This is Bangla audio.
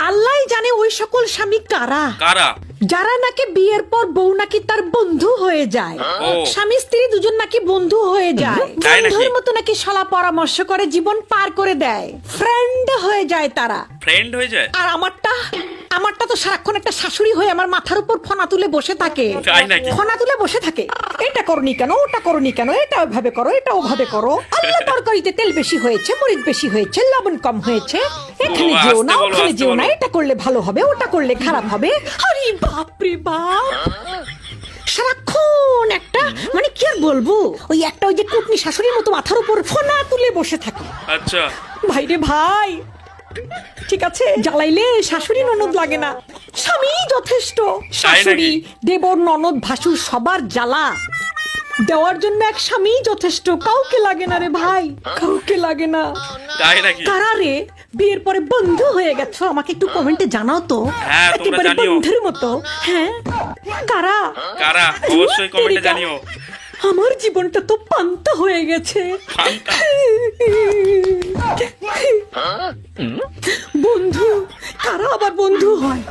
আল্লাহই জানে ওই সকল স্বামী কারা কারা? যারা নাকি বিয়ের পর বউ নাকি তার বন্ধু হয়ে যায়, স্বামী স্ত্রী দুজন নাকি বন্ধু হয়ে যায়, তাই নাকি? বন্ধুর মতো নাকি শালা পরামর্শ করে জীবন পার করে দেয়, ফ্রেন্ড হয়ে যায় তারা। ফ্রেন্ড হয়ে যায়? আর আমারটা তো সারাক্ষণ একটা শাশুড়ি হয়ে আমার মাথার উপর ফনা তুলে বসে থাকে, তাই নাকি? ফনা তুলে বসে থাকে, এটা করনি কেন, ওটা করনি কেন, এটা ওভাবে করো, এটা ওভাবে করো, আল্লাহ তরকারিতে তেল বেশি হয়েছে, মরিচ বেশি হয়েছে, লবণ কম হয়েছে, এখানে বাবা, যেও না, আস্তে বলো, ওখানে আস্তে যেও না, বলো। এটা করলে ভালো হবে, ওটা করলে খারাপ হবে। আরে বাপ রে বাপ, সারাক্ষণ একটা, মানে কি আর বলবো, ওই একটা ওই যে কুটনি শাশুড়ির মতো মাথার উপর ফনা তুলে বসে থাকে। আচ্ছা। ভাই রে ভাই, ঠিক আছে, জ্বালাইলে শাশুড়ি ননদ লাগে না, স্বামী যথেষ্ট। শাশুড়ি, দেবর, ননদ, ভাসুর সবার জ্বালা দেওয়ার জন্য এক স্বামী যথেষ্ট, কাউকে লাগে না রে ভাই, কাউকে লাগে না। তাই নাকি? কারা রে বিয়ের পরে বন্ধু হয়ে গেছো, আমাকে একটু কমেন্টে জানাও তো। হ্যাঁ, তোমরা একেবারে জানিও। বন্ধুর মতো। হ্যাঁ, কারা কারা? অবশ্যই কমেন্টে জানিও। আমার জীবনটা তো পান্তা হয়ে গেছে। পান্তা? বন্ধু, কারা আবার বন্ধু হয়?